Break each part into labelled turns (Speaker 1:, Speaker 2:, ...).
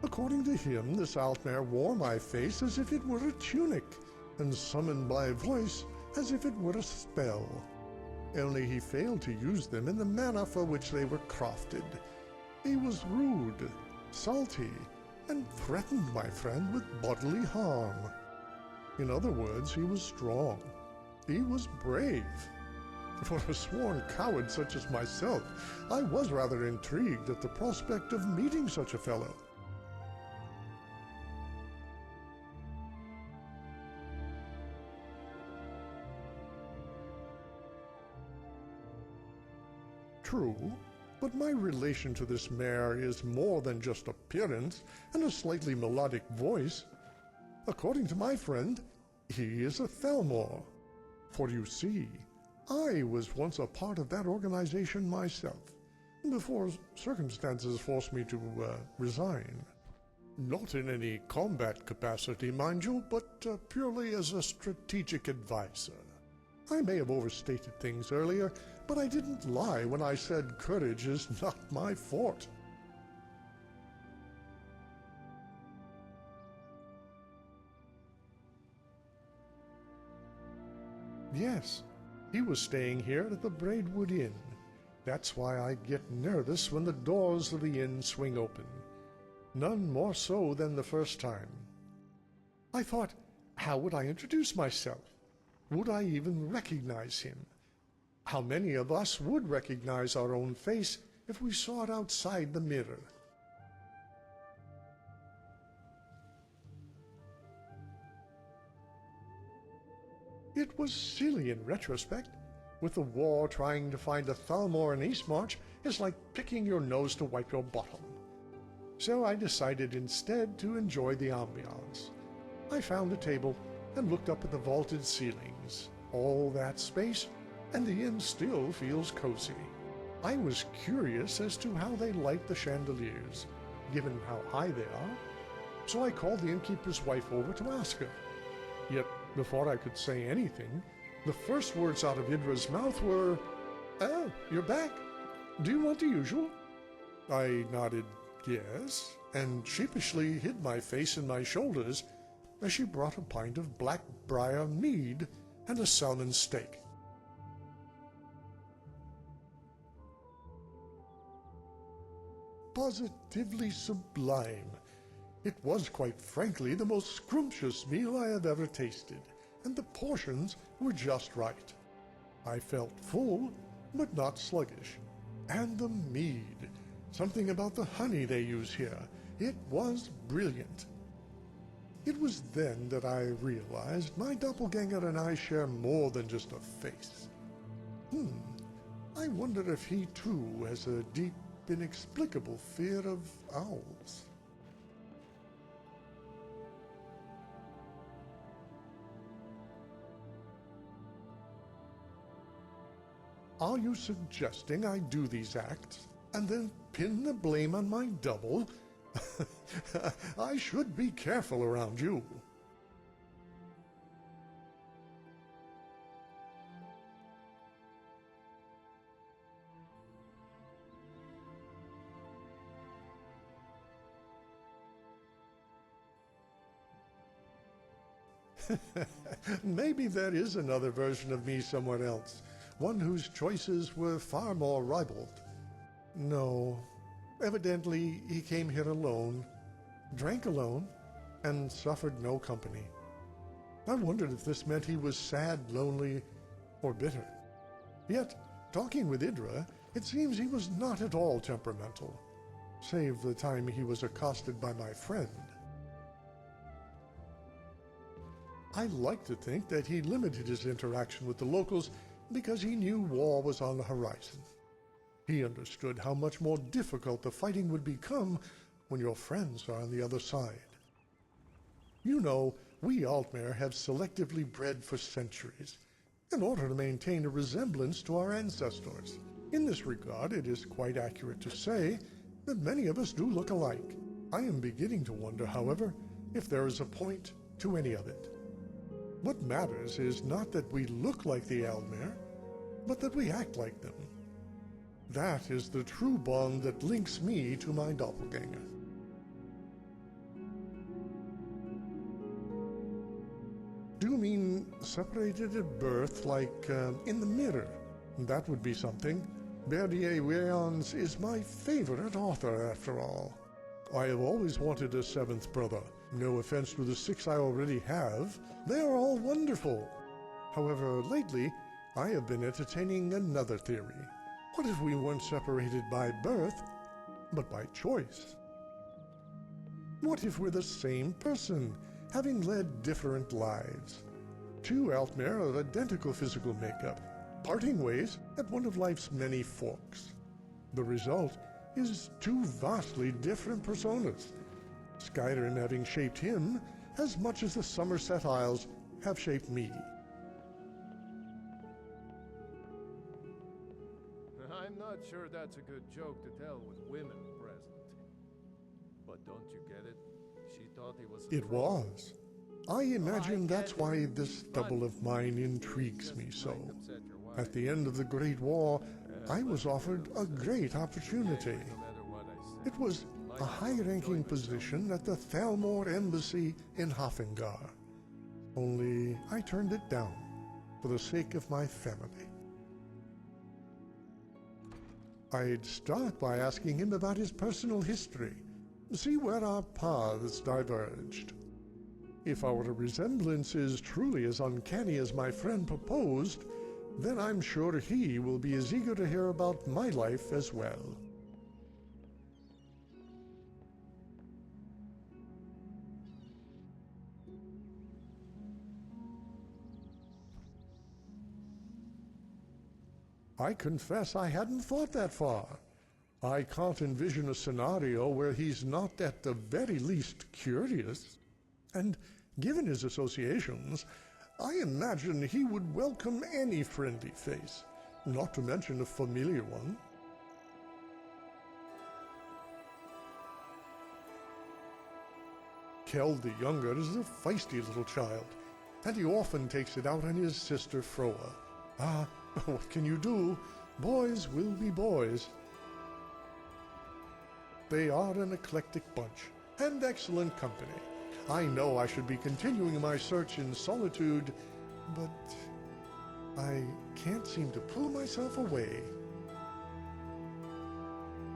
Speaker 1: According to him, this Altmare wore my face as if it were a tunic, and summoned my voice as if it were a spell. Only he failed to use them in the manner for which they were crafted. He was rude, salty, and threatened my friend with bodily harm. In other words, he was strong. He was brave. For a sworn coward such as myself, I was rather intrigued at the prospect of meeting such a fellow. True, but my relation to this mare is more than just appearance and a slightly melodic voice. According to my friend, he is a Thalmor. For you see, I was once a part of that organization myself, before circumstances forced me to resign. Not in any combat capacity, mind you, but purely as a strategic advisor. I may have overstated things earlier, but I didn't lie when I said courage is not my forte. Yes, he was staying here at the Braidwood Inn. That's why I get nervous when the doors of the inn swing open. None more so than the first time. I thought, how would I introduce myself? Would I even recognize him? How many of us would recognize our own face if we saw it outside the mirror? It was silly in retrospect. With the war, trying to find a Thalmor in Eastmarch is like picking your nose to wipe your bottom. So I decided instead to enjoy the ambiance. I found a table and looked up at the vaulted ceilings. All that space, and the inn still feels cozy. I was curious as to how they light the chandeliers, given how high they are, so I called the innkeeper's wife over to ask her. Yet, before I could say anything, the first words out of Idra's mouth were, "Oh, you're back. Do you want the usual?" I nodded yes, and sheepishly hid my face in my shoulders as she brought a pint of Blackbriar mead and a salmon steak. Positively sublime. It was, quite frankly, the most scrumptious meal I have ever tasted, and the portions were just right. I felt full, but not sluggish. And the mead, something about the honey they use here, it was brilliant. It was then that I realized my doppelganger and I share more than just a face. I wonder if he too has a deep, inexplicable fear of owls. Are you suggesting I do these acts and then pin the blame on my double? I should be careful around you. Maybe there is another version of me somewhere else, one whose choices were far more ribald. No, evidently he came here alone, drank alone, and suffered no company. I wondered if this meant he was sad, lonely, or bitter. Yet, talking with Idra, it seems he was not at all temperamental, save the time he was accosted by my friend. I like to think that he limited his interaction with the locals because he knew war was on the horizon. He understood how much more difficult the fighting would become when your friends are on the other side. You know, we Altmare have selectively bred for centuries, in order to maintain a resemblance to our ancestors. In this regard, it is quite accurate to say that many of us do look alike. I am beginning to wonder, however, if there is a point to any of it. What matters is not that we look like the Altmare, but that we act like them. That is the true bond that links me to my doppelganger. separated at birth, like in the mirror. That would be something. Berdier-Weyans is my favorite author, after all. I have always wanted a seventh brother. No offense to the 6 I already have. They are all wonderful. However, lately, I have been entertaining another theory. What if we weren't separated by birth, but by choice? What if we're the same person, having led different lives? Two Altmer of identical physical makeup, parting ways at one of life's many forks. The result is two vastly different personas, Skyrim having shaped him as much as the Somerset Isles have shaped me.
Speaker 2: I'm not sure that's a good joke to tell with women present. But don't you get it? She thought he was...
Speaker 1: It was. I imagine that's why this double of mine intrigues me so. At the end of the Great War, I was offered a great opportunity. It was a high-ranking position at the Thalmor Embassy in Sovngarde. Only I turned it down for the sake of my family. I'd start by asking him about his personal history, see where our paths diverged. If our resemblance is truly as uncanny as my friend proposed, then I'm sure he will be as eager to hear about my life as well. I confess I hadn't thought that far. I can't envision a scenario where he's not at the very least curious. And given his associations, I imagine he would welcome any friendly face, not to mention a familiar one. Kjeld the Younger is a feisty little child, and he often takes it out on his sister Froa. Ah, what can you do? Boys will be boys. They are an eclectic bunch, and excellent company. I know I should be continuing my search in solitude, but I can't seem to pull myself away.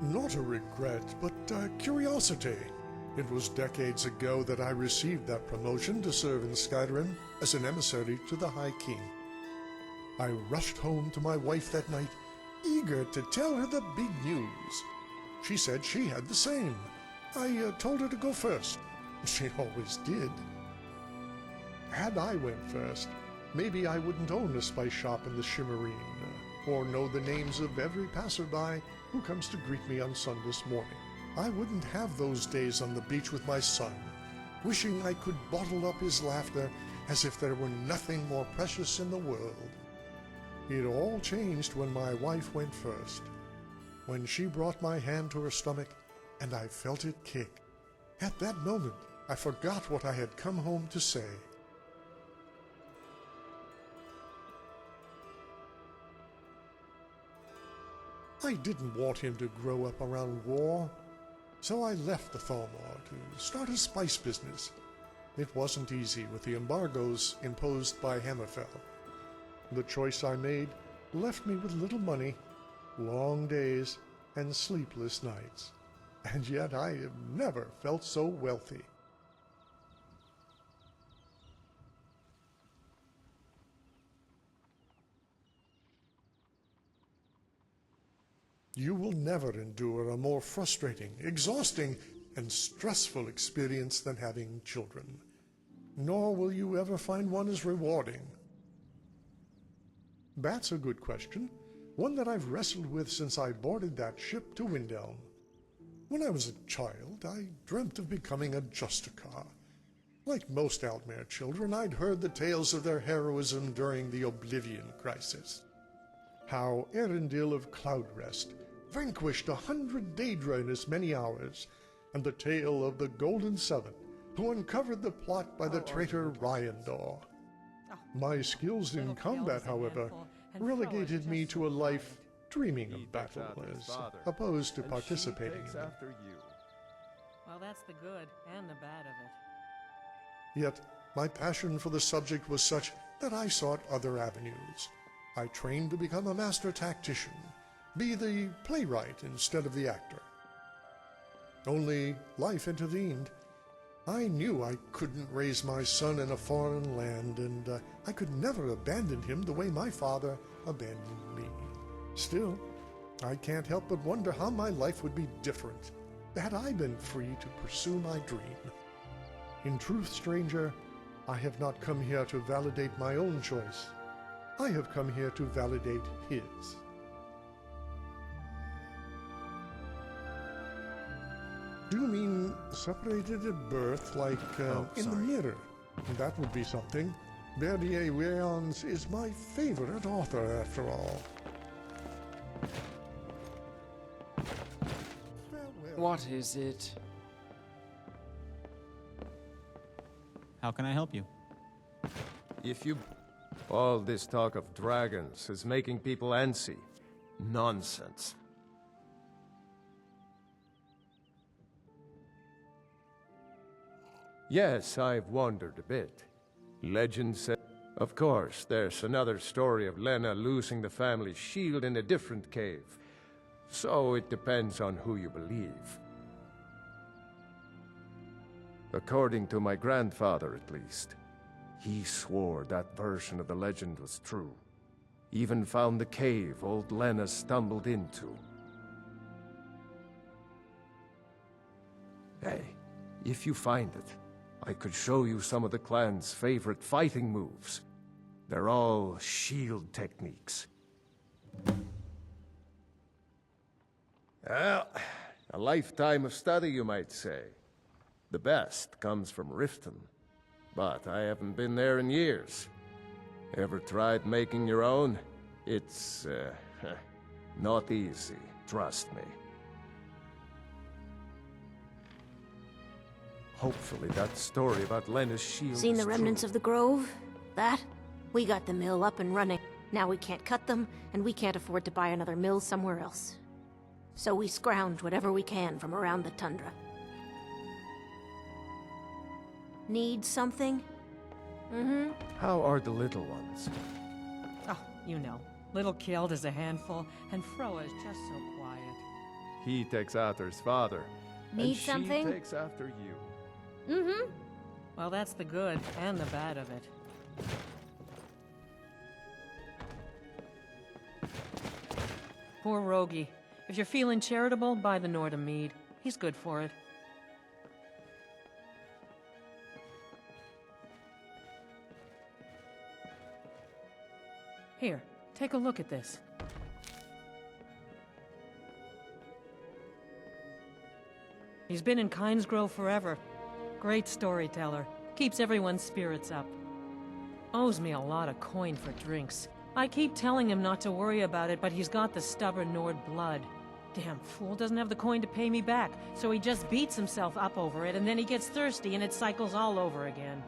Speaker 1: Not a regret, but curiosity. It was decades ago that I received that promotion to serve in Skyrim as an emissary to the High King. I rushed home to my wife that night, eager to tell her the big news. She said she had the same. I told her to go first. She always did. Had I went first, maybe I wouldn't own a spice shop in the Shimmerine, or know the names of every passerby who comes to greet me on Sunday morning. I wouldn't have those days on the beach with my son, wishing I could bottle up his laughter as if there were nothing more precious in the world. It all changed when my wife went first, when she brought my hand to her stomach and I felt it kick. At that moment, I forgot what I had come home to say. I didn't want him to grow up around war, so I left the Thalmor to start a spice business. It wasn't easy with the embargoes imposed by Hammerfell. The choice I made left me with little money, long days, and sleepless nights. And yet I have never felt so wealthy. You will never endure a more frustrating, exhausting, and stressful experience than having children. Nor will you ever find one as rewarding. That's a good question, one that I've wrestled with since I boarded that ship to Windhelm. When I was a child, I dreamt of becoming a Justicar. Like most Altmer children, I'd heard the tales of their heroism during the Oblivion Crisis. How Erendil of Cloudrest vanquished 100 Daedra in as many hours, and the tale of the Golden Seven, who uncovered the plot by the traitor Ryandor. My skills in combat, however, relegated me to a life dreaming of battle as opposed to participating in it.
Speaker 3: Well, that's the good and the bad of it.
Speaker 1: Yet, my passion for the subject was such that I sought other avenues. I trained to become a master tactician, be the playwright instead of the actor. Only life intervened. I knew I couldn't raise my son in a foreign land, and I could never abandon him the way my father abandoned me. Still, I can't help but wonder how my life would be different had I been free to pursue my dream. In truth, stranger, I have not come here to validate my own choice. I have come here to validate his. Do you mean separated at birth, like in the mirror? That would be something. Berdier-Weyans is my favorite author, after all. Farewell.
Speaker 3: What is it?
Speaker 4: How can I help you?
Speaker 2: If you... All this talk of dragons is making people antsy. Nonsense. Yes, I've wondered a bit. Legend said... Of course, there's another story of Lena losing the family shield in a different cave. So it depends on who you believe. According to my grandfather, at least. He swore that version of the legend was true. Even found the cave old Lena stumbled into. Hey, if you find it, I could show you some of the clan's favorite fighting moves. They're all shield techniques. Well, a lifetime of study, you might say. The best comes from Riften, but I haven't been there in years. Ever tried making your own? It's, not easy, trust me. Hopefully that story about Lena's shield
Speaker 5: Seen
Speaker 2: is
Speaker 5: the remnants
Speaker 2: true.
Speaker 5: of the grove? That? We got the mill up and running. Now we can't cut them, and we can't afford to buy another mill somewhere else. So we scrounge whatever we can from around the tundra. Need something? Mm-hmm.
Speaker 2: How are the little ones?
Speaker 6: Oh, you know. Little Kjeld is a handful, and Froa is just so quiet.
Speaker 2: He takes after his father.
Speaker 5: Need
Speaker 2: and
Speaker 5: something?
Speaker 2: She takes after you.
Speaker 5: Mm-hmm.
Speaker 6: Well, that's the good and the bad of it. Poor Rogi. If you're feeling charitable, buy the Nord mead. He's good for it. Here, take a look at this. He's been in Kynesgrove forever. Great storyteller. Keeps everyone's spirits up. Owes me a lot of coin for drinks. I keep telling him not to worry about it, but he's got the stubborn Nord blood. Damn fool doesn't have the coin to pay me back, so he just beats himself up over it, and then he gets thirsty and it cycles all over again.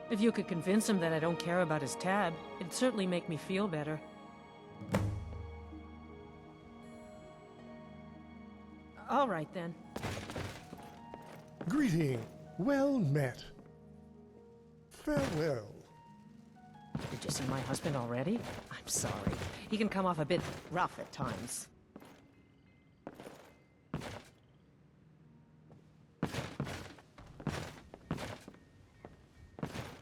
Speaker 6: If you could convince him that I don't care about his tab, it'd certainly make me feel better. All right, then.
Speaker 1: Greeting. Well met. Farewell.
Speaker 6: Did you see my husband already? I'm sorry. He can come off a bit rough at times.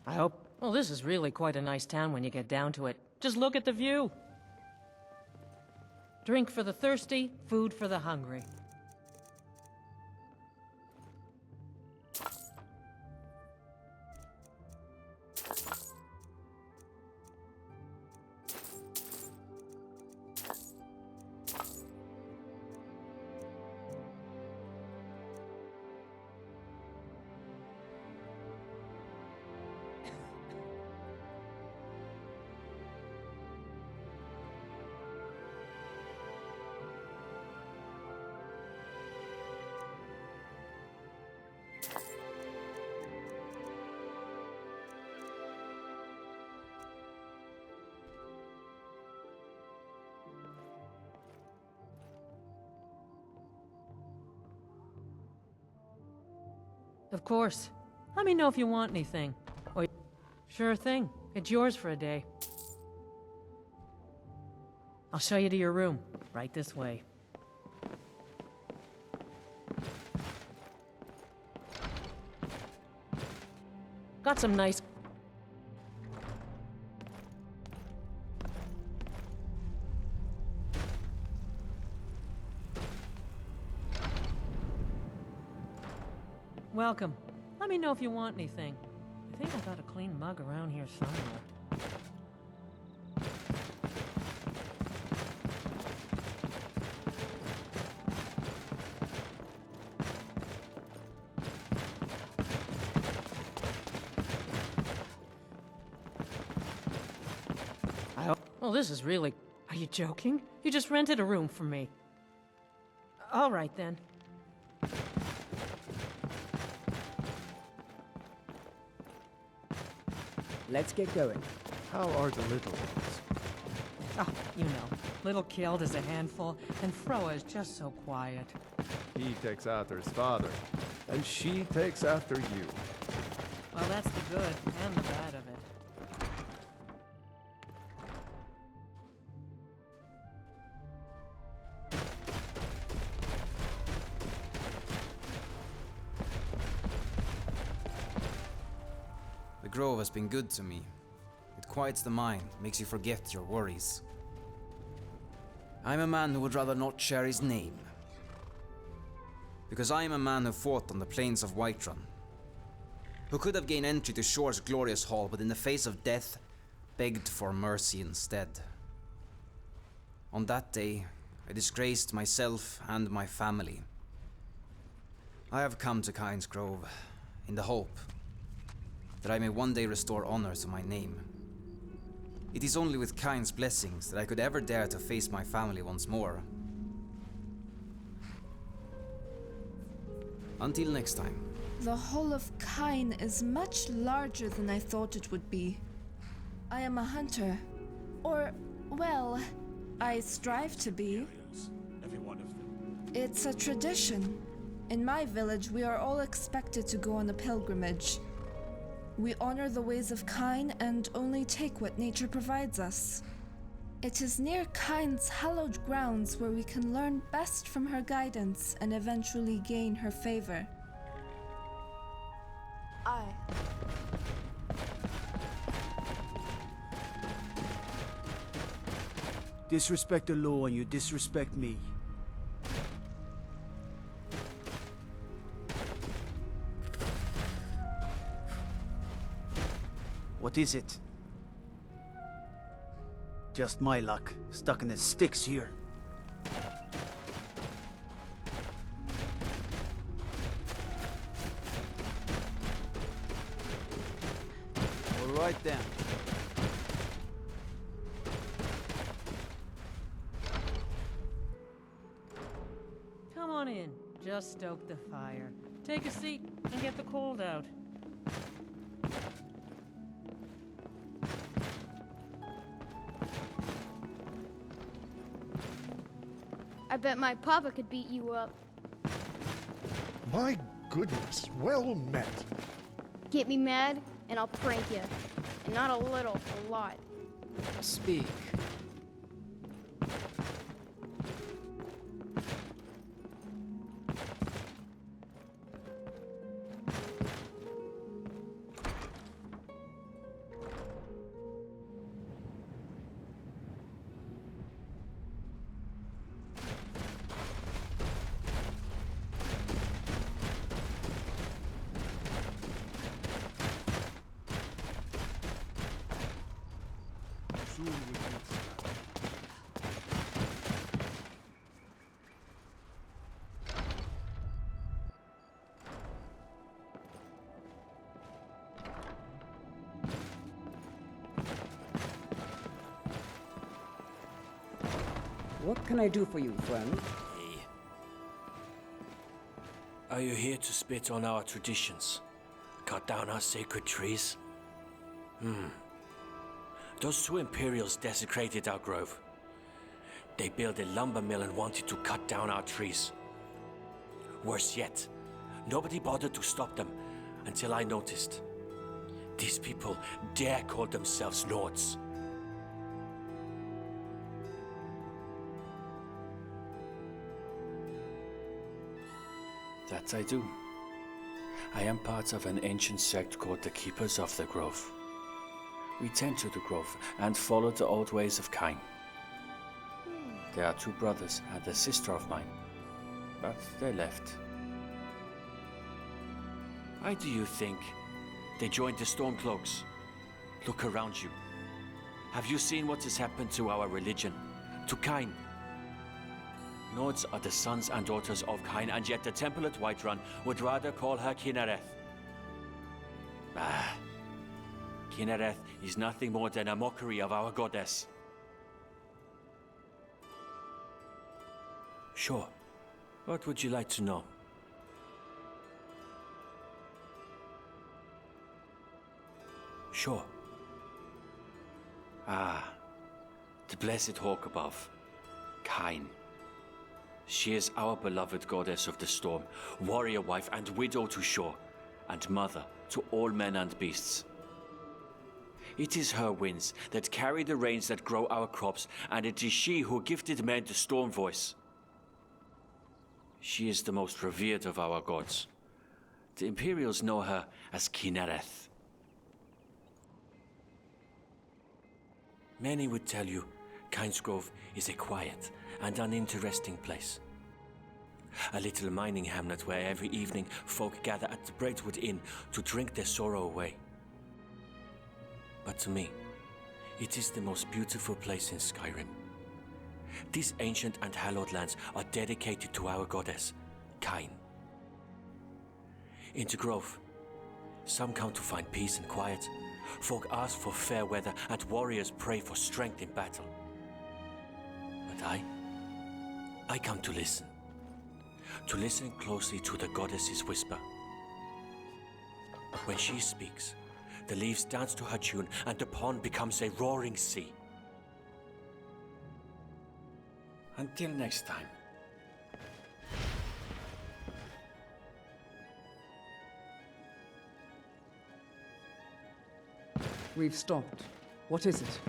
Speaker 6: I hope... Well, this is really quite a nice town when you get down to it. Just look at the view. Drink for the thirsty, food for the hungry. Of course. Let me know if you want anything. Or... Sure thing. It's yours for a day. I'll show you to your room. Right this way. Got some nice... Welcome. Let me know if you want anything. I think I got a clean mug around here somewhere. Well, this is really... Are you joking? You just rented a room from me. All right, then.
Speaker 3: Let's get going.
Speaker 2: How are the little ones?
Speaker 6: Oh, you know. Little Killed is a handful, and Froa is just so quiet.
Speaker 2: He takes after his father, and she takes after you.
Speaker 6: Well, that's the good and the bad of it.
Speaker 7: The grove has been good to me. It quiets the mind, makes you forget your worries. I'm a man who would rather not share his name. Because I am a man who fought on the plains of Whiterun. Who could have gained entry to Shore's glorious hall, but in the face of death, begged for mercy instead. On that day, I disgraced myself and my family. I have come to Kyne's Grove in the hope that I may one day restore honor to my name. It is only with Kyne's blessings that I could ever dare to face my family once more. Until next time.
Speaker 8: The Hall of Kyne is much larger than I thought it would be. I am a hunter. Or, well, I strive to be. It's a tradition. In my village, we are all expected to go on a pilgrimage. We honor the ways of Kyne and only take what nature provides us. It is near Kyne's hallowed grounds where we can learn best from her guidance and eventually gain her favor.
Speaker 3: Disrespect the law and you disrespect me. What is it? Just my luck, stuck in the sticks here. All right then.
Speaker 6: Come on in. Just stoke the fire. Take a seat and get the cold out.
Speaker 9: I bet my papa could beat you up.
Speaker 1: My goodness, well met.
Speaker 9: Get me mad, and I'll prank you. And not a little, a lot.
Speaker 7: Speak.
Speaker 3: What can I do for you, friend?
Speaker 10: Hey. Are you here to spit on our traditions? Cut down our sacred trees? Those two Imperials desecrated our grove. They built a lumber mill and wanted to cut down our trees. Worse yet, nobody bothered to stop them until I noticed. These people dare call themselves lords.
Speaker 11: That I do. I am part of an ancient sect called the Keepers of the Grove. We tend to the grove and follow the old ways of Kain. There are 2 brothers and a sister of mine, but they left.
Speaker 10: Why do you think they joined the Stormcloaks? Look around you. Have you seen what has happened to our religion? To Kain? Nords are the sons and daughters of Kain, and yet the temple at Whiterun would rather call her Kinnereth. Kinnereth is nothing more than a mockery of our goddess. Sure. What would you like to know? Sure. The blessed hawk above. Kain. She is our beloved goddess of the storm, warrior wife and widow to shore, and mother to all men and beasts. It is her winds that carry the rains that grow our crops, and it is she who gifted men the storm voice. She is the most revered of our gods. The Imperials know her as Kinnereth. Many would tell you Kain's Grove is a quiet and uninteresting place. A little mining hamlet where every evening folk gather at the Braidwood Inn to drink their sorrow away. But to me, it is the most beautiful place in Skyrim. These ancient and hallowed lands are dedicated to our goddess, Kain. In the Grove, some come to find peace and quiet. Folk ask for fair weather, and warriors pray for strength in battle. But I come to listen. To listen closely to the goddess's whisper. When she speaks, the leaves dance to her tune, and the pond becomes a roaring sea.
Speaker 11: Until next time.
Speaker 12: We've stopped. What is it?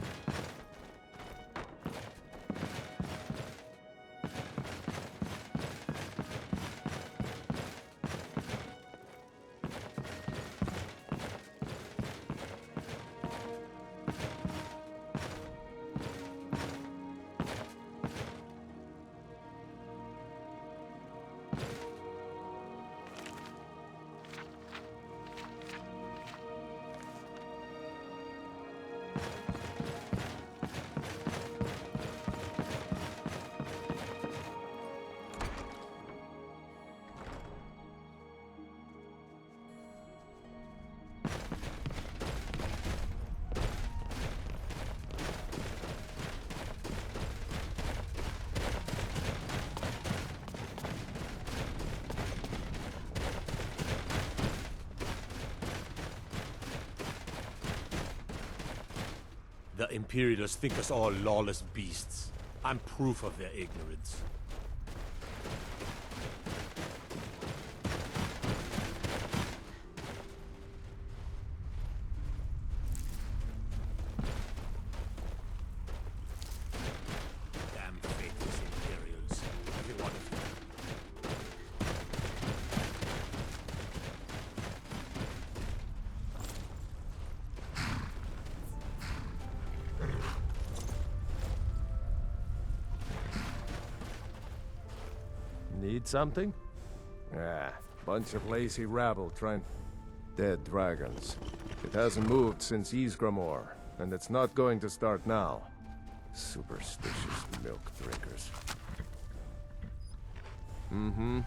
Speaker 13: The Imperials think us all lawless beasts. I'm proof of their ignorance. Damn faithless Imperials, every one of you.
Speaker 2: Need something? Bunch of lazy rabble trying... Dead dragons. It hasn't moved since Ysgramor, and it's not going to start now. Superstitious milk drinkers. Mm-hmm.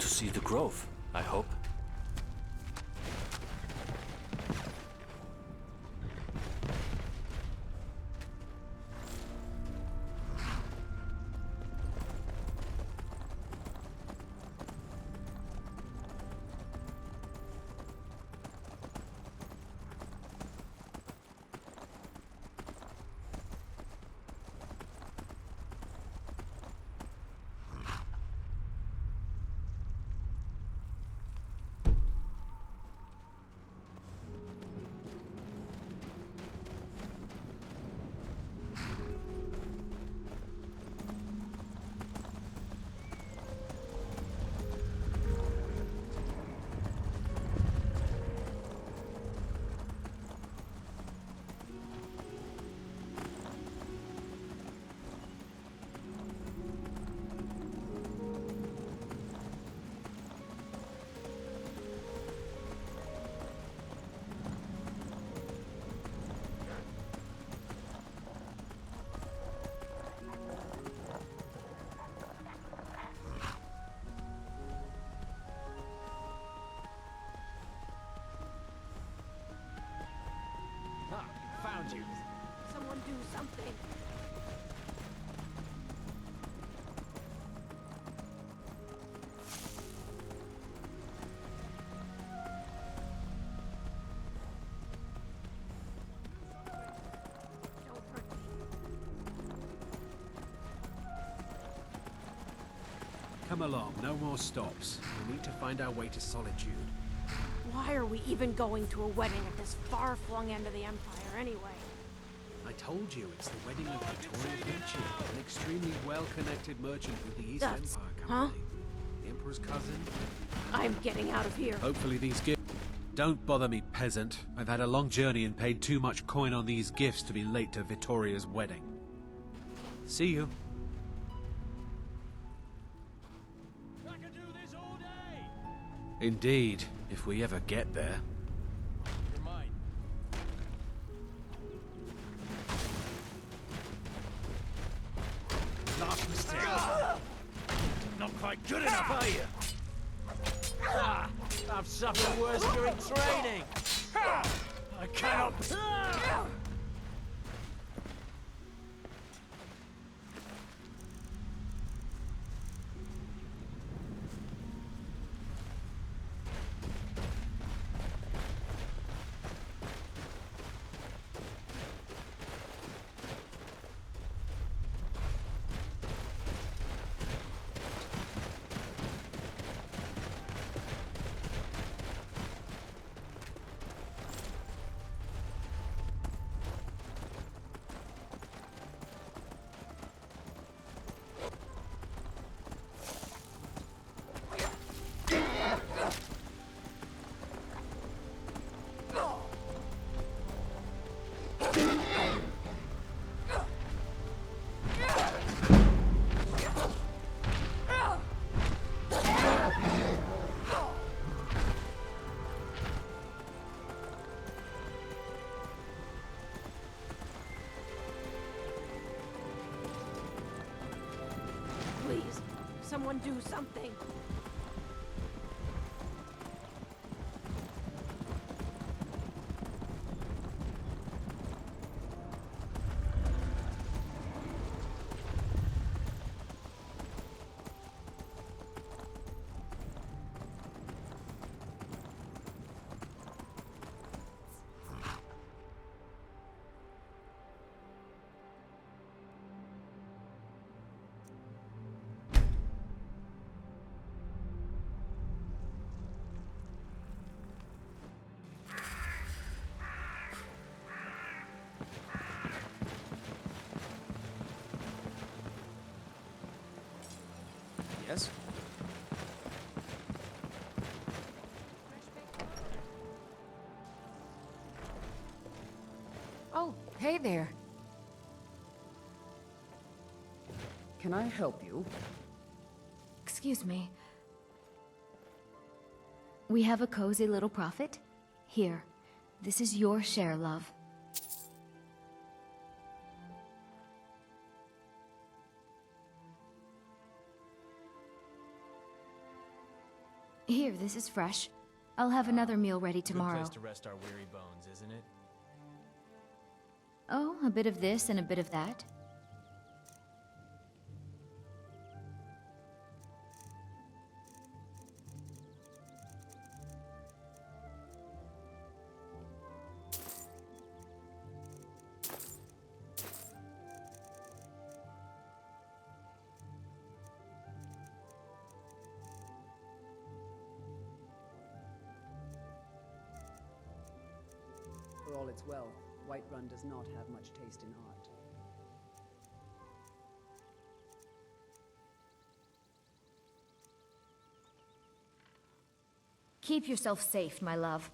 Speaker 10: to see the grove, I hope.
Speaker 3: Found you.
Speaker 5: Someone do something. Don't hurt me.
Speaker 3: Come along, no more stops. We need to find our way to Solitude.
Speaker 5: Why are we even going to a wedding at this far-flung end of the Empire anyway?
Speaker 3: I told you, it's the wedding of Victoria Vinci, an extremely well-connected merchant with the East
Speaker 5: That's-
Speaker 3: Empire
Speaker 5: huh?
Speaker 3: Company. The Emperor's cousin.
Speaker 5: I'm getting out of here.
Speaker 3: Hopefully these gifts... Don't bother me, peasant. I've had a long journey and paid too much coin on these gifts to be late to Vittoria's wedding. See you.
Speaker 13: I can do this all day!
Speaker 3: Indeed, if we ever get there.
Speaker 13: You're mine.
Speaker 3: Last mistake.
Speaker 13: Not quite good enough, are you? I've suffered worse during training. I cannot...
Speaker 5: Please, someone do something.
Speaker 3: Yes?
Speaker 12: Oh, hey there. Can I help you?
Speaker 14: Excuse me. We have a cozy little profit. Here, this is your share, love. Here, this is fresh. I'll have another meal ready tomorrow.
Speaker 15: Good place to rest our weary bones, isn't it?
Speaker 14: Oh, a bit of this and a bit of that.
Speaker 12: For all its wealth, Whiterun does not have much taste in art.
Speaker 14: Keep yourself safe, my love.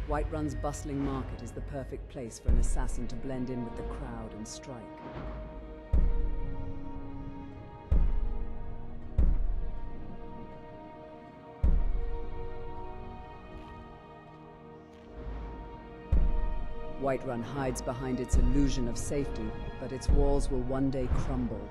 Speaker 12: Whiterun's bustling market is the perfect place for an assassin to blend in with the crowd and strike. Whiterun hides behind its illusion of safety, but its walls will one day crumble.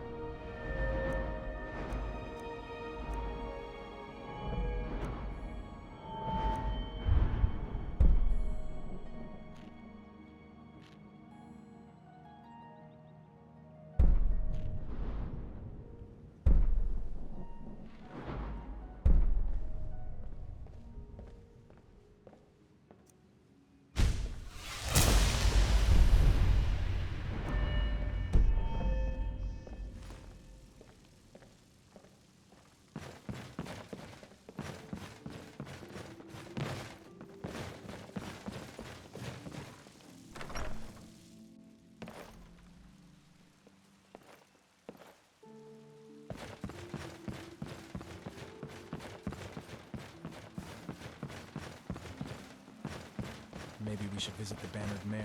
Speaker 15: Maybe we should visit the Bannered Mare.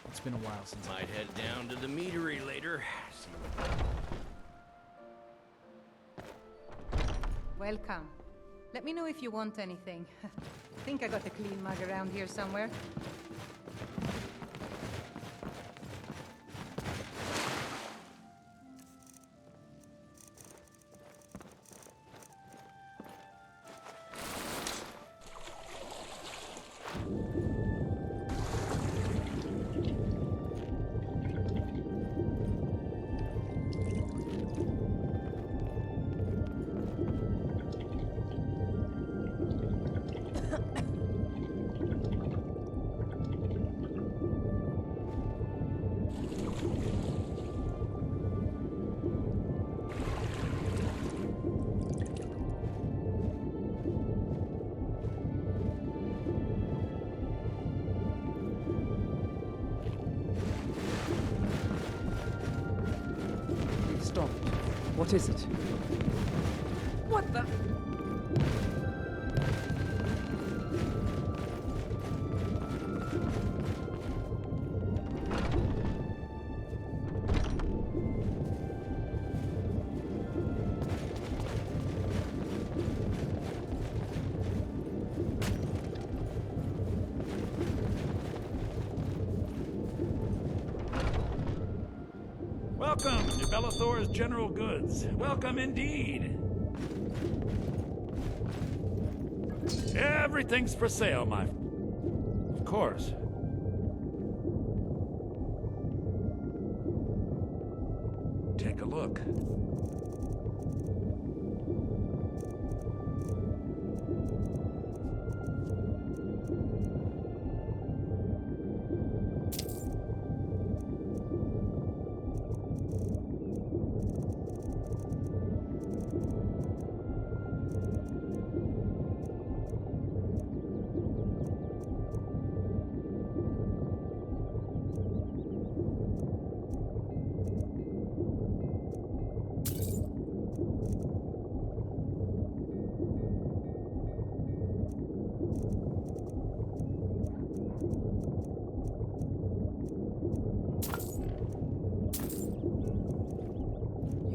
Speaker 15: It's been a while since
Speaker 16: Might head down to the meadery later. See what...
Speaker 17: Welcome. Let me know if you want anything. I think I got a clean mug around here somewhere.
Speaker 12: Stop. What is it?
Speaker 17: What the?
Speaker 18: Welcome to Bellathor's General Goods. Welcome indeed. Everything's for sale, my... course. Take a look.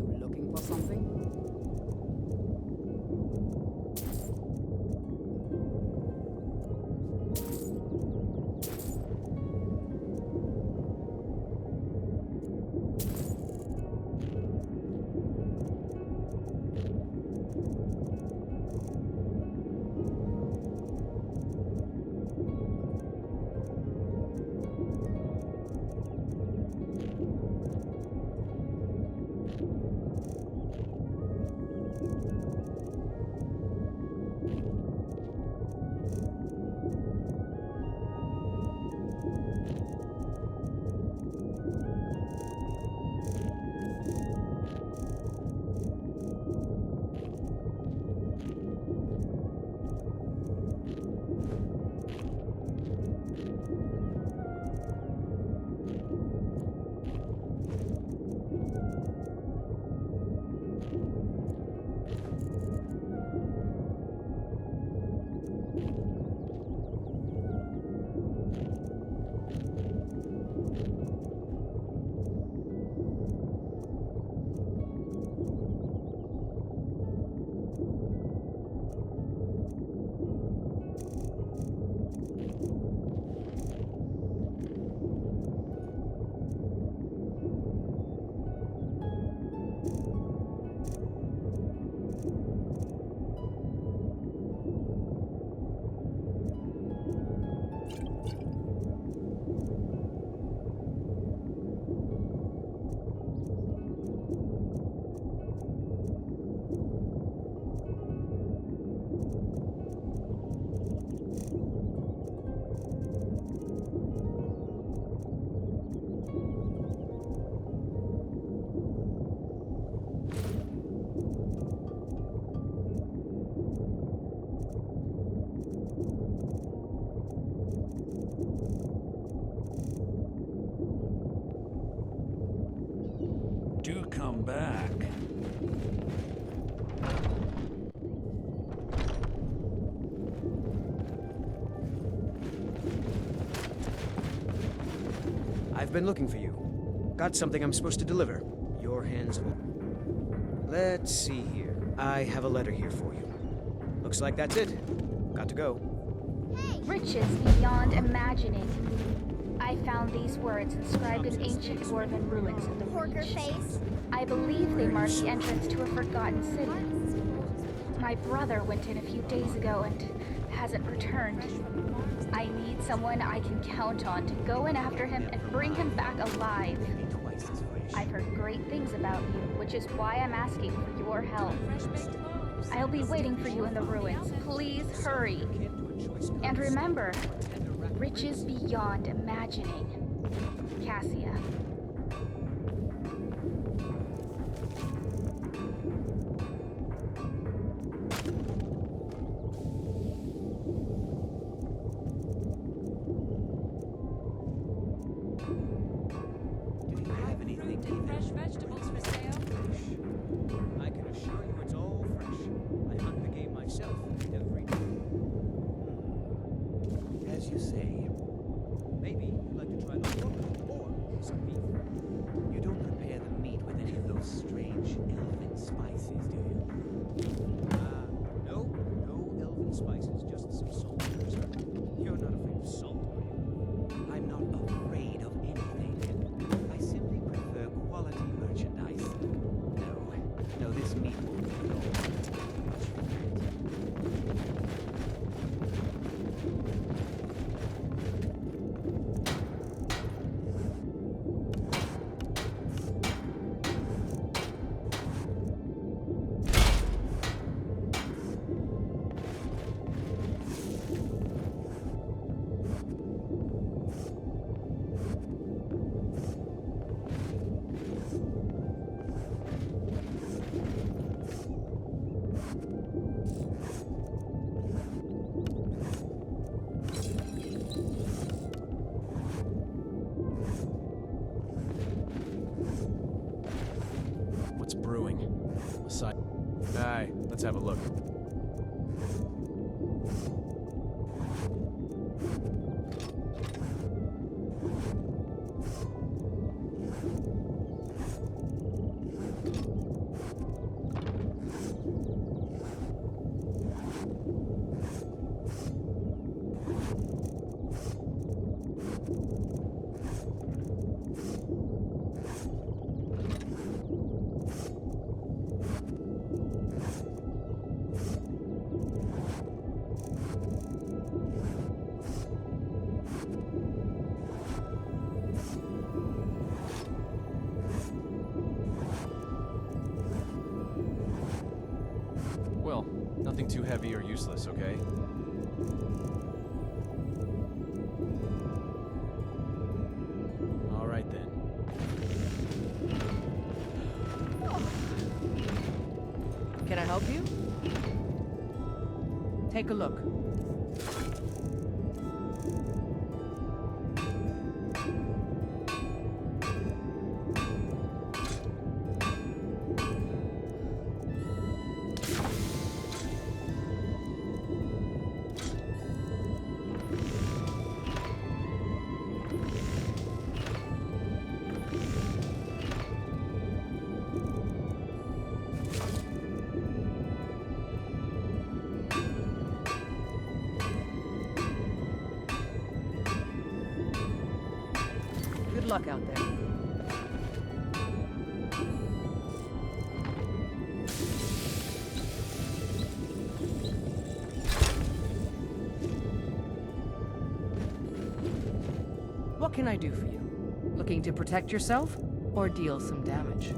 Speaker 12: You looking for something? Do come back.
Speaker 19: I've been looking for you. Got something I'm supposed to deliver. Your hands open. Let's see here. I have a letter here for you. Looks like that's it. Got to go.
Speaker 20: Riches beyond imagining. I found these words inscribed in ancient dwarven ruins in the Reach. I believe they mark the entrance to a forgotten city. My brother went in a few days ago and hasn't returned. I need someone I can count on to go in after him and bring him back alive. I've heard great things about you, which is why I'm asking for your help. I'll be waiting for you in the ruins. Please hurry. And remember, riches beyond imagining. Cassia.
Speaker 19: Fresh vegetables for sale? I can assure you it's all fresh. I hunt the game myself every day. As you say. Maybe you'd like to try the pork or some beef.
Speaker 15: Aye, let's have a look. Well, nothing too heavy or useless, okay? All right then.
Speaker 21: Can I help you? Take a look. Good luck out there. What can I do for you? Looking to protect yourself or deal some damage?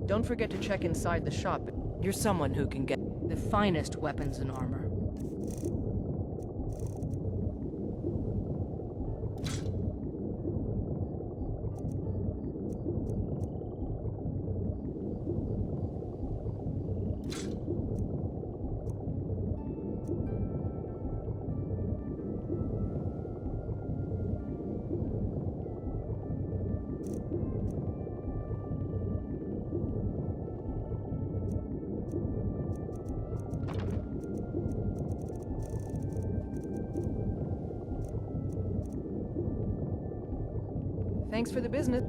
Speaker 21: Don't forget to check inside the shop. You're someone who can get the finest weapons and armor. Thanks for the business.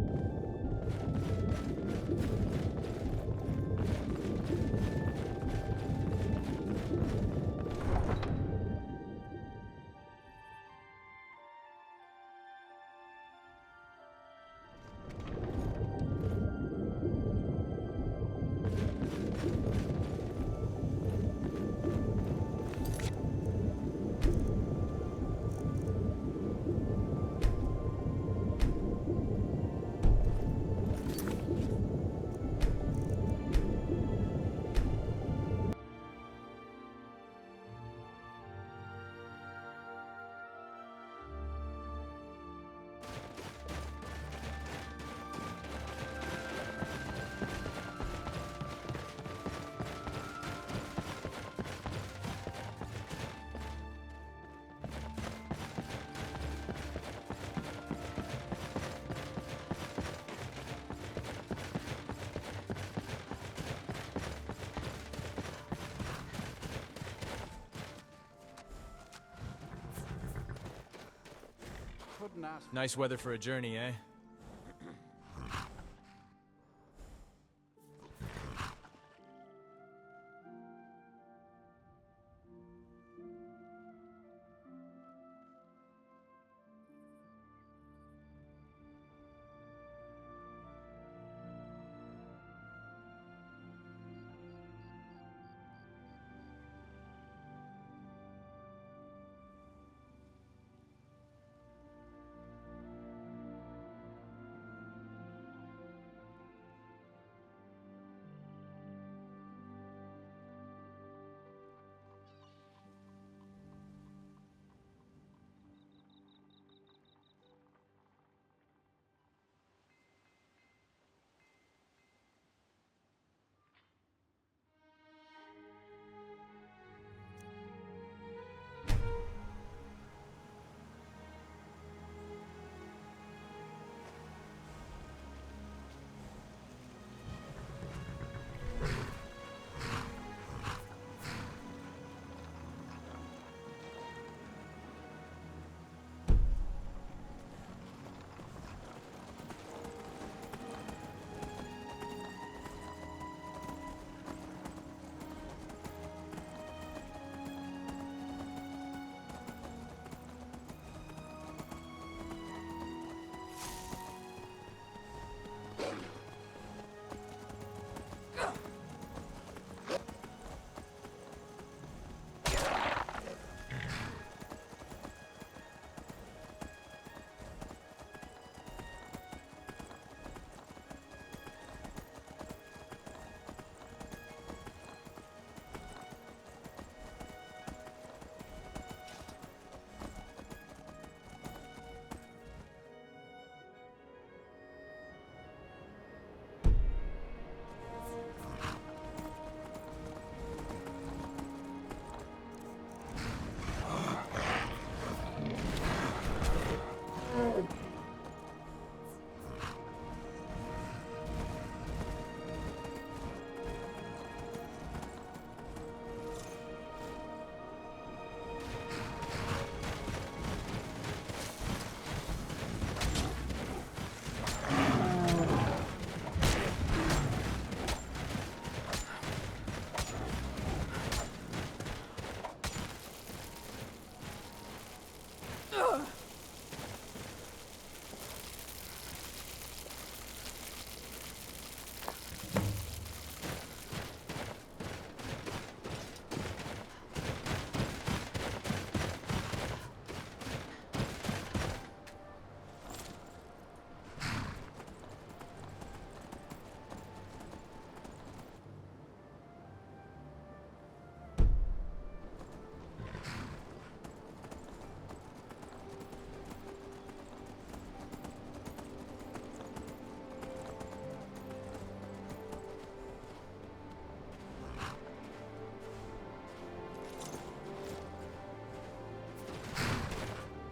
Speaker 15: Nice weather for a journey, eh?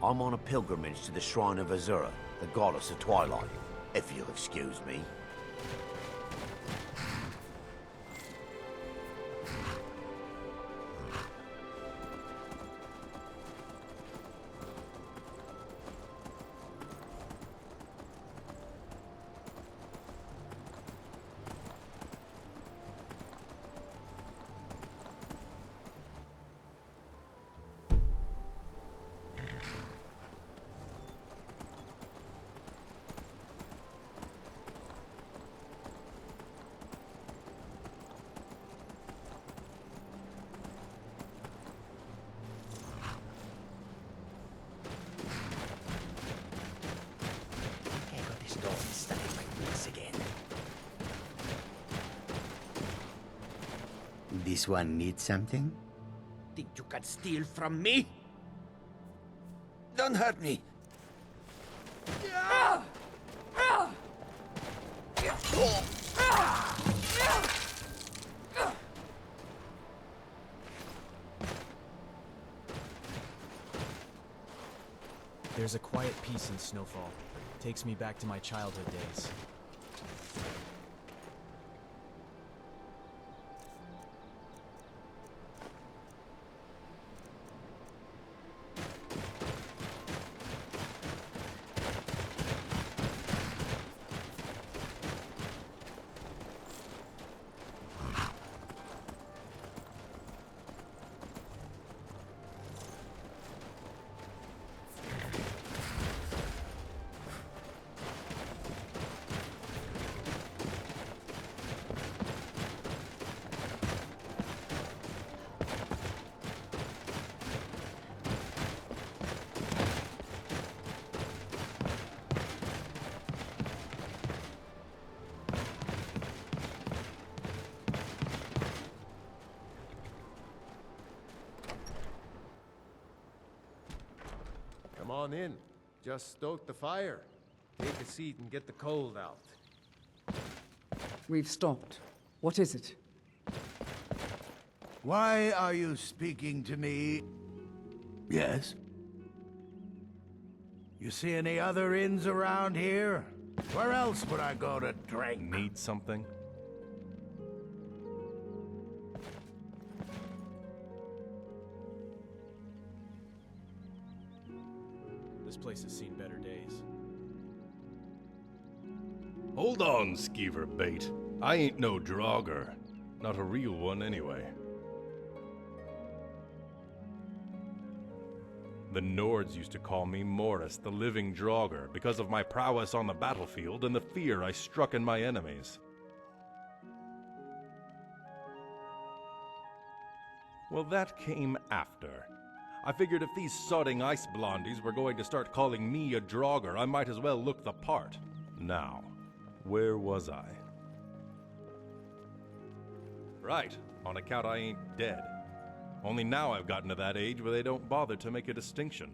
Speaker 4: I'm on a pilgrimage to the shrine of Azura, the goddess of twilight, if you'll excuse me.
Speaker 22: This one needs something?
Speaker 4: Think you can steal from me? Don't hurt me!
Speaker 15: There's a quiet peace in Snowfall. Takes me back to my childhood days.
Speaker 2: Come on in. Just stoke the fire. Take a seat and get the cold out.
Speaker 12: We've stopped. What is it?
Speaker 18: Why are you speaking to me? Yes? You see any other inns around here? Where else would I go to drink?
Speaker 23: Need something?
Speaker 15: This place has seen better days.
Speaker 23: Hold on, skeever bait. I ain't no draugr. Not a real one, anyway. The Nords used to call me Morris, the living draugr, because of my prowess on the battlefield and the fear I struck in my enemies. Well, that came after. I figured if these sodding ice blondies were going to start calling me a draugr, I might as well look the part. Now, where was I? Right, on account I ain't dead. Only now I've gotten to that age where they don't bother to make a distinction.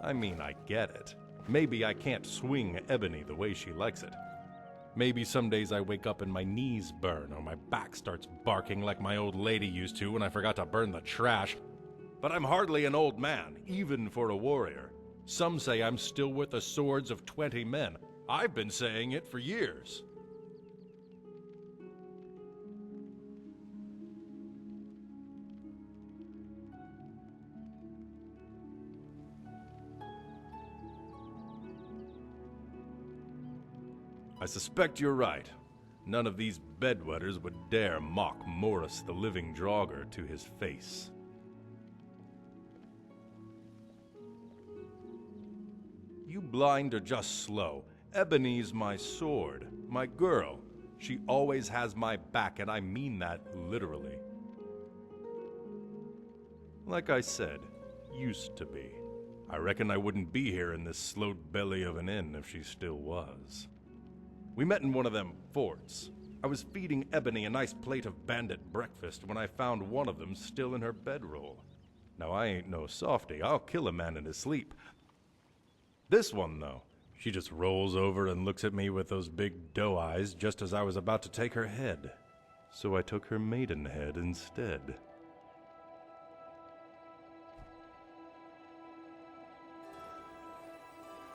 Speaker 23: I mean, I get it. Maybe I can't swing Ebony the way she likes it. Maybe some days I wake up and my knees burn, or my back starts barking like my old lady used to when I forgot to burn the trash. But I'm hardly an old man, even for a warrior. Some say I'm still worth the swords of 20 men. I've been saying it for years. I suspect you're right. None of these bedwetters would dare mock Morris the living draugr to his face. You blind or just slow. Ebony's my sword, my girl. She always has my back, and I mean that literally. Like I said, used to be. I reckon I wouldn't be here in this sloat belly of an inn if she still was. We met in one of them forts. I was feeding Ebony a nice plate of bandit breakfast when I found one of them still in her bedroll. Now I ain't no softy. I'll kill a man in his sleep. This one, though, she just rolls over and looks at me with those big doe eyes just as I was about to take her head. So I took her maiden head instead.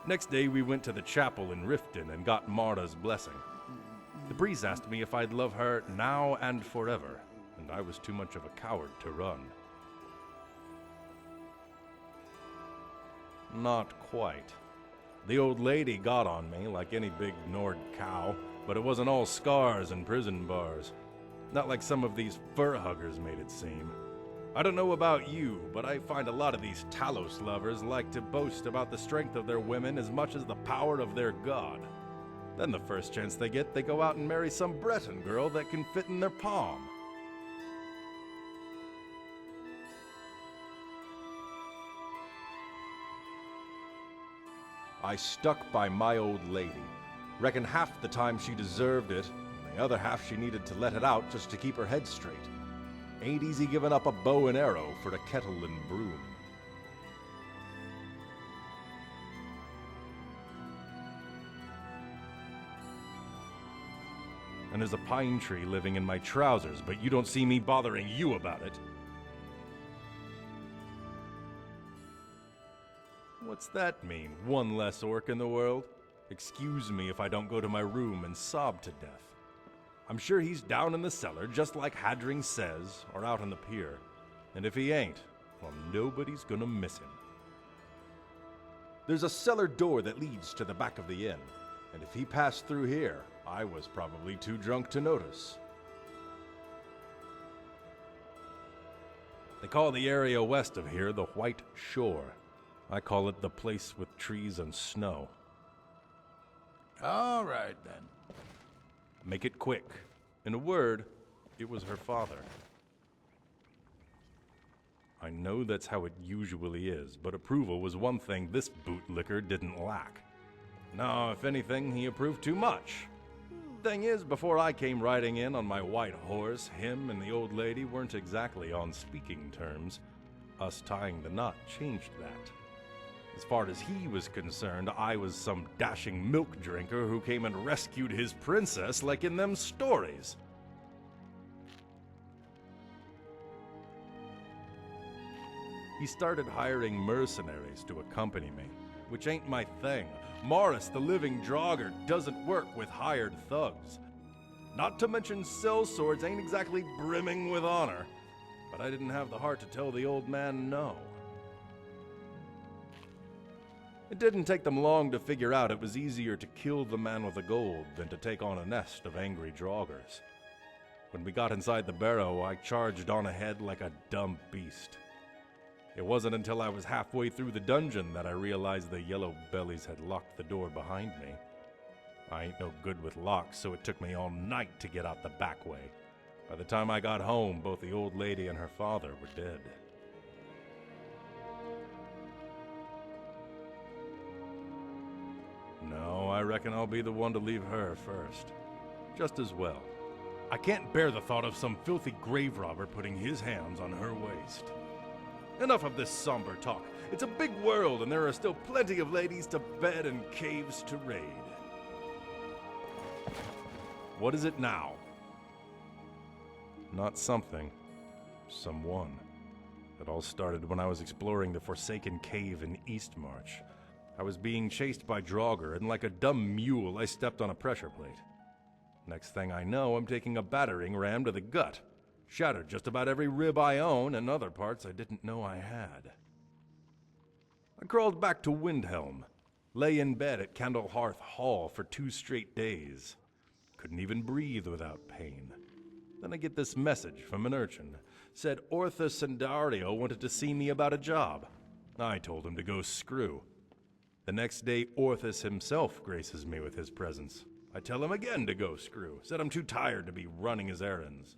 Speaker 23: Next day, we went to the chapel in Riften and got Marta's blessing. The priest asked me if I'd love her now and forever, and I was too much of a coward to run. Not quite. The old lady got on me like any big Nord cow, but it wasn't all scars and prison bars. Not like some of these fur huggers made it seem. I don't know about you, but I find a lot of these Talos lovers like to boast about the strength of their women as much as the power of their god. Then the first chance they get, they go out and marry some Breton girl that can fit in their palm. I stuck by my old lady. Reckon half the time she deserved it, and the other half she needed to let it out just to keep her head straight. Ain't easy giving up a bow and arrow for the kettle and broom. And there's a pine tree living in my trousers, but you don't see me bothering you about it. What's that mean? One less orc in the world? Excuse me if I don't go to my room and sob to death. I'm sure he's down in the cellar, just like Hadring says, or out on the pier. And if he ain't, well, nobody's gonna miss him. There's a cellar door that leads to the back of the inn, and if he passed through here, I was probably too drunk to notice. They call the area west of here the White Shore. I call it the place with trees and snow.
Speaker 18: All right, then.
Speaker 23: Make it quick. In a word, it was her father. I know that's how it usually is, but approval was one thing this bootlicker didn't lack. No, if anything, he approved too much. Thing is, before I came riding in on my white horse, him and the old lady weren't exactly on speaking terms. Us tying the knot changed that. As far as he was concerned, I was some dashing milk drinker who came and rescued his princess like in them stories. He started hiring mercenaries to accompany me, which ain't my thing. Morris, the living Draugr, doesn't work with hired thugs. Not to mention sellswords ain't exactly brimming with honor, but I didn't have the heart to tell the old man no. It didn't take them long to figure out it was easier to kill the man with the gold than to take on a nest of angry Draugrs. When we got inside the barrow, I charged on ahead like a dumb beast. It wasn't until I was halfway through the dungeon that I realized the yellow bellies had locked the door behind me. I ain't no good with locks, so it took me all night to get out the back way. By the time I got home, both the old lady and her father were dead. No, I reckon I'll be the one to leave her first. Just as well. I can't bear the thought of some filthy grave robber putting his hands on her waist. Enough of this somber talk. It's a big world, and there are still plenty of ladies to bed and caves to raid. What is it now? Not something. Someone. It all started when I was exploring the Forsaken Cave in Eastmarch. I was being chased by Draugr, and like a dumb mule, I stepped on a pressure plate. Next thing I know, I'm taking a battering ram to the gut. Shattered just about every rib I own, and other parts I didn't know I had. I crawled back to Windhelm. Lay in bed at Candlehearth Hall for 2 straight days. Couldn't even breathe without pain. Then I get this message from an urchin. Said Orthus and Dario wanted to see me about a job. I told him to go screw. The next day, Orthus himself graces me with his presence. I tell him again to go screw. Said I'm too tired to be running his errands.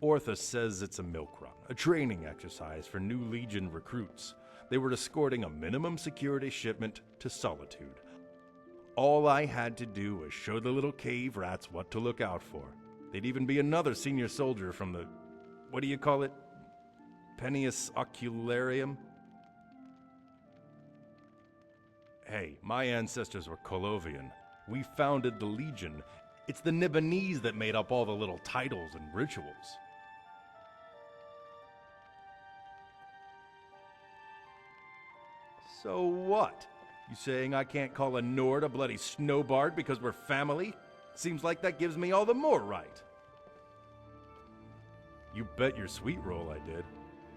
Speaker 23: Orthus says it's a milk run, a training exercise for new Legion recruits. They were escorting a minimum security shipment to Solitude. All I had to do was show the little cave rats what to look out for. They'd even be another senior soldier from the, what do you call it? Pennius Ocularium? Hey, my ancestors were Colovian. We founded the Legion. It's the Nibonese that made up all the little titles and rituals. So what? You saying I can't call a Nord a bloody Snowbard because we're family? Seems like that gives me all the more right. You bet your sweet roll I did.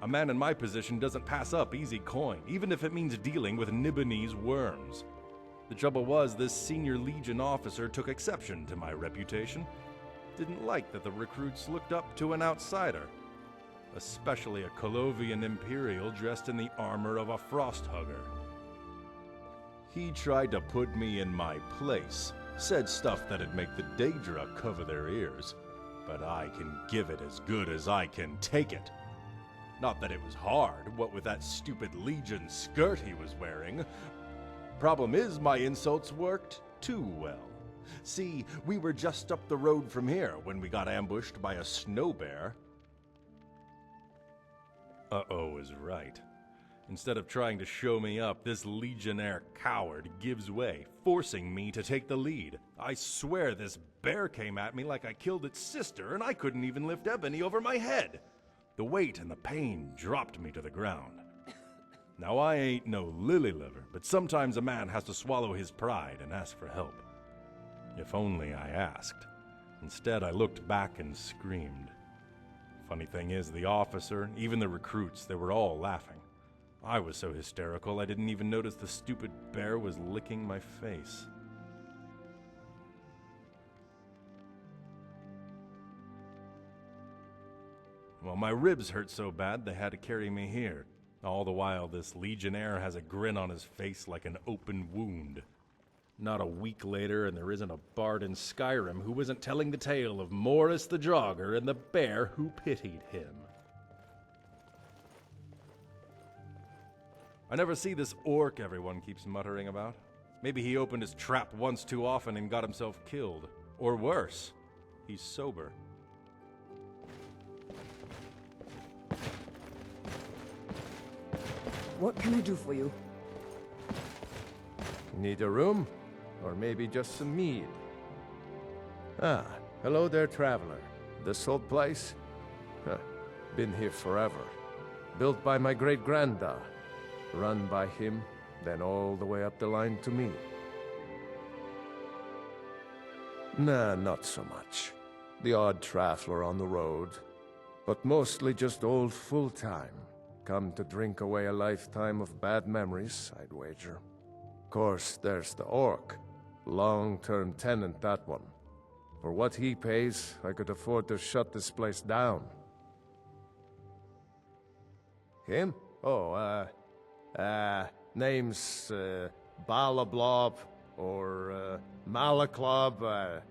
Speaker 23: A man in my position doesn't pass up easy coin, even if it means dealing with Nibonese worms. The trouble was, this senior Legion officer took exception to my reputation. Didn't like that the recruits looked up to an outsider, especially a Colovian Imperial dressed in the armor of a Frosthugger. He tried to put me in my place, said stuff that'd make the Daedra cover their ears, but I can give it as good as I can take it. Not that it was hard, what with that stupid Legion skirt he was wearing. Problem is, my insults worked too well. See, we were just up the road from here when we got ambushed by a snow bear. Uh-oh is right. Instead of trying to show me up, this Legionnaire coward gives way, forcing me to take the lead. I swear this bear came at me like I killed its sister, and I couldn't even lift Ebony over my head. The weight and the pain dropped me to the ground. Now, I ain't no lily liver, but sometimes a man has to swallow his pride and ask for help. If only I asked. Instead, I looked back and screamed. Funny thing is, the officer, even the recruits, they were all laughing. I was so hysterical I didn't even notice the stupid bear was licking my face. Well, my ribs hurt so bad they had to carry me here. All the while, this Legionnaire has a grin on his face like an open wound. Not a week later, and there isn't a bard in Skyrim who isn't telling the tale of Morris the Draugr and the bear who pitied him. I never see this orc everyone keeps muttering about. Maybe he opened his trap once too often and got himself killed. Or worse, he's sober.
Speaker 12: What can I do for you?
Speaker 2: Need a room? Or maybe just some mead? Ah, hello there, traveler. This old place? Huh, been here forever. Built by my great-granddad. Run by him, then all the way up the line to me. Nah, not so much. The odd traveler on the road. But mostly just old full-time. Come to drink away a lifetime of bad memories, I'd wager. Of course, there's the orc. Long-term tenant, that one. For what he pays, I could afford to shut this place down. Him? Oh, name's, Balablob, or, Malaklob,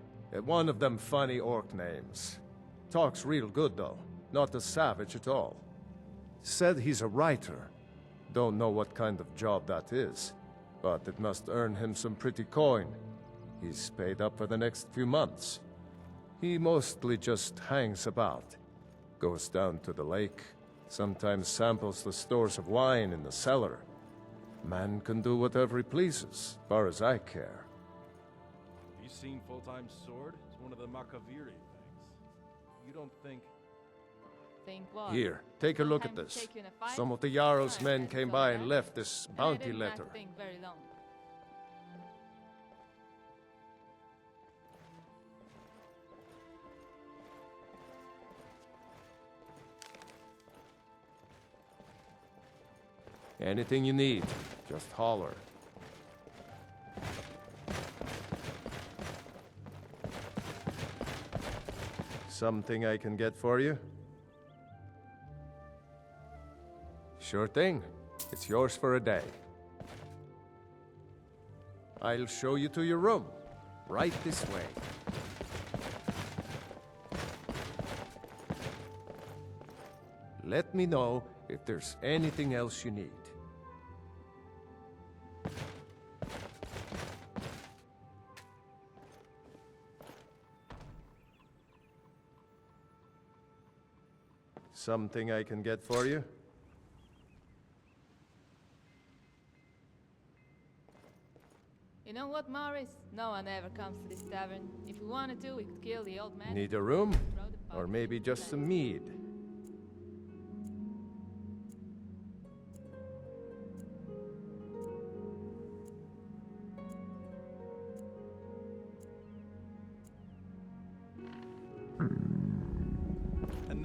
Speaker 2: one of them funny orc names. Talks real good, though. Not a savage at all. Said he's a writer. Don't know what kind of job that is, but it must earn him some pretty coin. He's paid up for the next few months. He mostly just hangs about. Goes down to the lake, sometimes samples the stores of wine in the cellar. Man can do whatever he pleases, far as I care.
Speaker 23: Have you seen Full-Time Sword? It's one of the Makaviri things. You don't think...
Speaker 1: Think what?
Speaker 2: Here, take a look at this. Some of the Jarl's men came by and left this bounty letter.
Speaker 1: Very long.
Speaker 2: Anything you need, just holler. Something I can get for you? Sure thing. It's yours for a day. I'll show you to your room. Right this way. Let me know if there's anything else you need. Something I can get for you?
Speaker 1: You know what, Morris? No one ever comes to this tavern. If we wanted to, we could kill the old man.
Speaker 2: Need a room? Or maybe just some mead?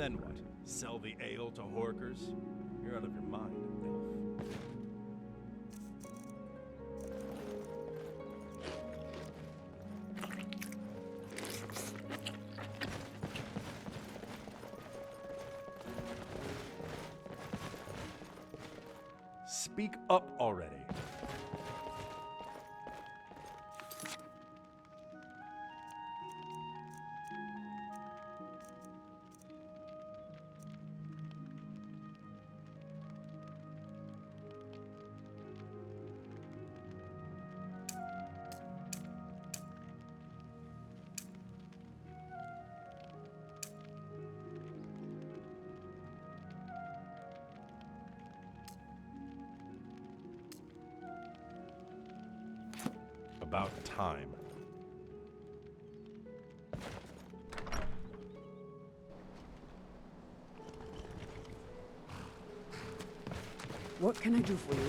Speaker 23: And then what? Sell the ale to horkers? You're out of your mind, elf. Speak up already. About time.
Speaker 12: What can I do for you?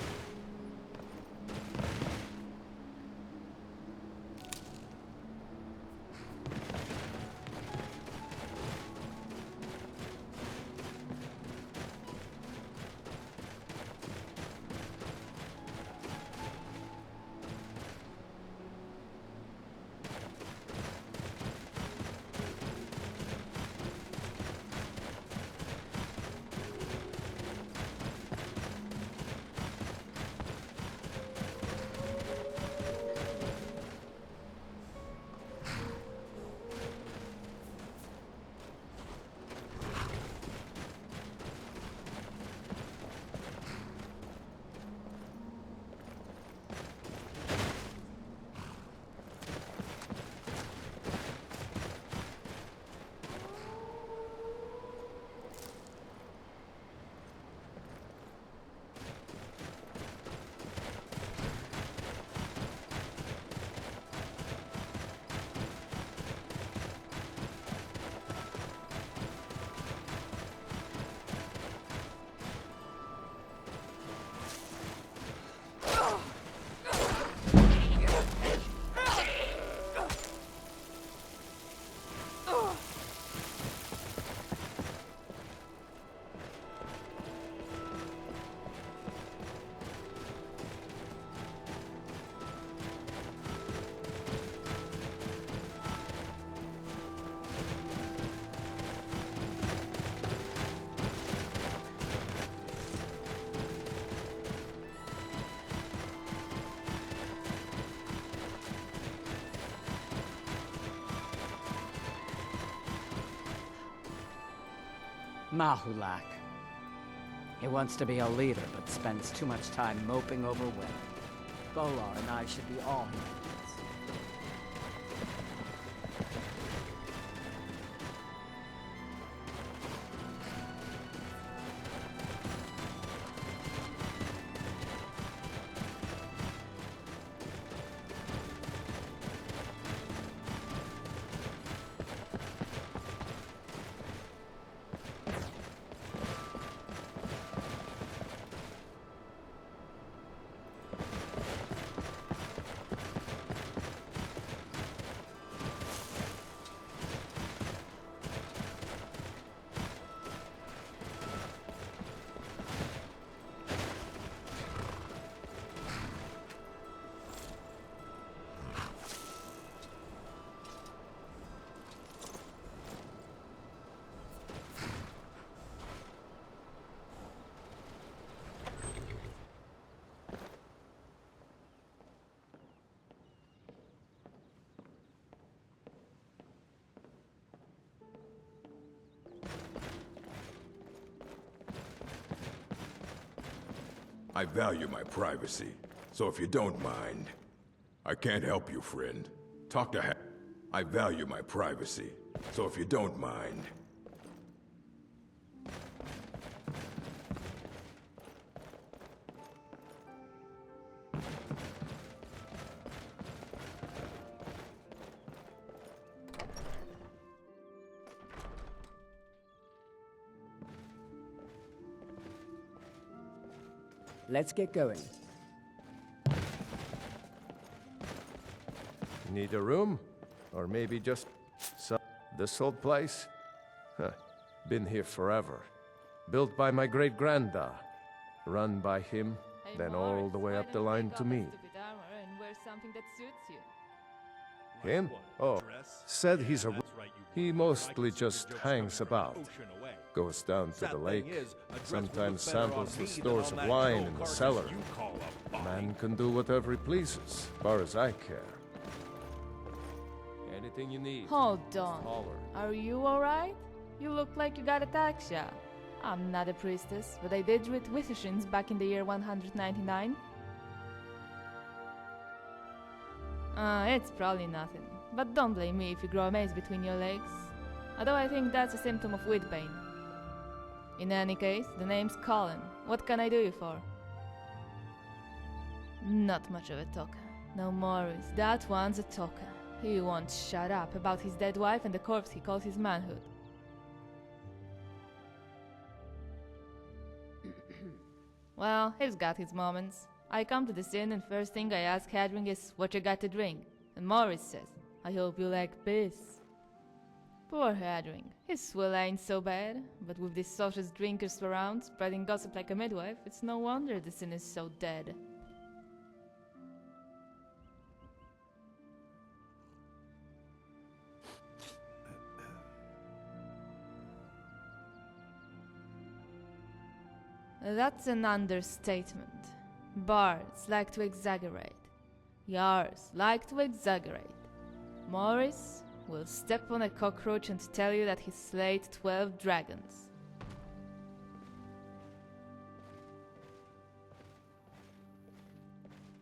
Speaker 6: Mahulak. He wants to be a leader, but spends too much time moping over women. Bolar and I should be all he needs.
Speaker 8: I value my privacy, so if you don't mind, I can't help you, friend. Talk to I value my privacy, so if you don't mind.
Speaker 6: Let's get going.
Speaker 2: Need a room? Or maybe just this old place? Huh. Been here forever. Built by my great-granddad. Run by him, then all the way up the line to me.
Speaker 1: Stupid armor and wear something that suits you.
Speaker 2: Him? Oh, said he's a... He mostly just hangs about. Goes down to the lake. Sometimes samples the stores of wine in the cellar. Man can do whatever he pleases, as far as I care. Anything you need.
Speaker 1: Hold
Speaker 2: just
Speaker 1: on.
Speaker 2: holler.
Speaker 1: Are you alright? You look like you got attacked, yeah. I'm not a priestess, but I did read Withershins back in the year 199. It's probably nothing. But don't blame me if you grow a maze between your legs. Although I think that's a symptom of wood pain. In any case, the name's Colin. What can I do you for? Not much of a talker. No, Morris, that one's a talker. He won't shut up about his dead wife and the corpse he calls his manhood. Well, he's got his moments. I come to this inn and first thing I ask Hadring is, what you got to drink? And Morris says, I hope you like piss. Poor Hadring. His swill ain't so bad, but with these socialist drinkers around, spreading gossip like a midwife, it's no wonder this inn is so dead. That's an understatement. Bards like to exaggerate. Yars like to exaggerate. Morris will step on a cockroach and tell you that he slayed 12 dragons.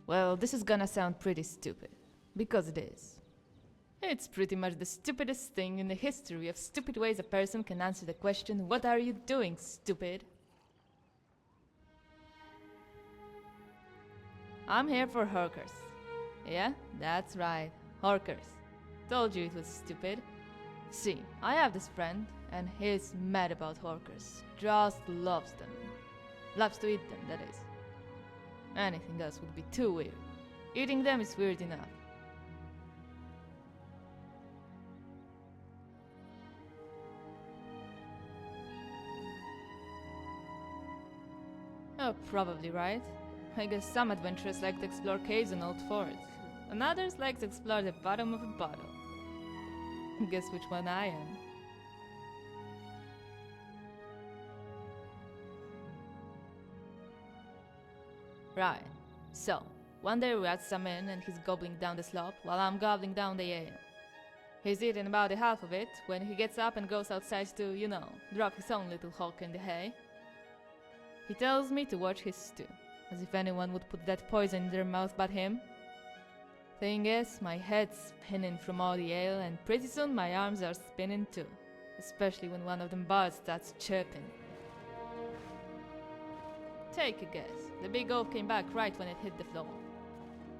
Speaker 1: Well, this is gonna sound pretty stupid. Because it is. It's pretty much the stupidest thing in the history of stupid ways a person can answer the question, what are you doing, stupid? I'm here for Horkers. Yeah, that's right, Horkers. Told you it was stupid. See, I have this friend, and he's mad about Horkers. Just loves them. Loves to eat them, that is. Anything else would be too weird. Eating them is weird enough. Oh, probably right. I guess some adventurers like to explore caves and old forts, and others like to explore the bottom of a bottle. Guess which one I am. Right, so, one day we're at some inn and he's gobbling down the slop while I'm gobbling down the ale. He's eaten about the half of it when he gets up and goes outside to, you know, drop his own little hulk in the hay. He tells me to watch his stew. As if anyone would put that poison in their mouth but him. Thing is, my head's spinning from all the ale, and pretty soon my arms are spinning too. Especially when one of them bards starts chirping. Take a guess. The big oaf came back right when it hit the floor.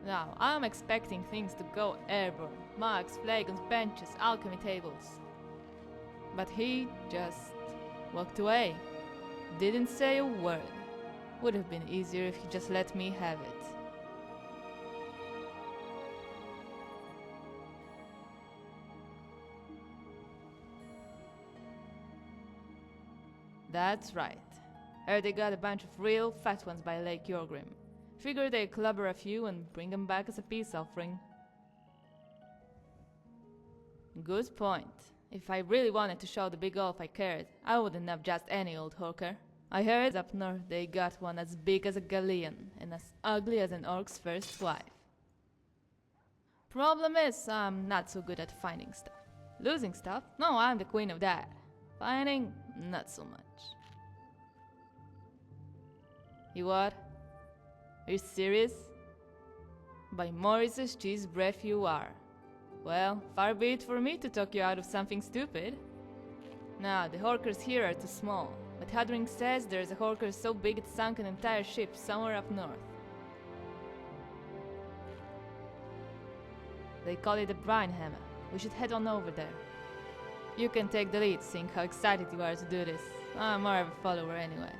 Speaker 1: Now, I'm expecting things to go airborne. Mugs, flagons, benches, alchemy tables. But he just walked away. Didn't say a word. Would have been easier if he just let me have it. That's right. Heard they got a bunch of real fat ones by Lake Yorgrim. Figured they'd clubber a few and bring them back as a peace offering. Good point. If I really wanted to show the big oaf I cared, I wouldn't have just any old hawker. I heard up north they got one as big as a galleon and as ugly as an orc's first wife. Problem is, I'm not so good at finding stuff. Losing stuff? No, I'm the queen of that. Finding? Not so much. You what? Are you serious? By Morris's cheese breath you are. Well, far be it for me to talk you out of something stupid. Now, the Horkers here are too small. But Hadring says there's a Horker so big it sunk an entire ship somewhere up north. They call it a brine hammer. We should head on over there. You can take the lead, seeing how excited you are to do this. I'm more of a follower anyway.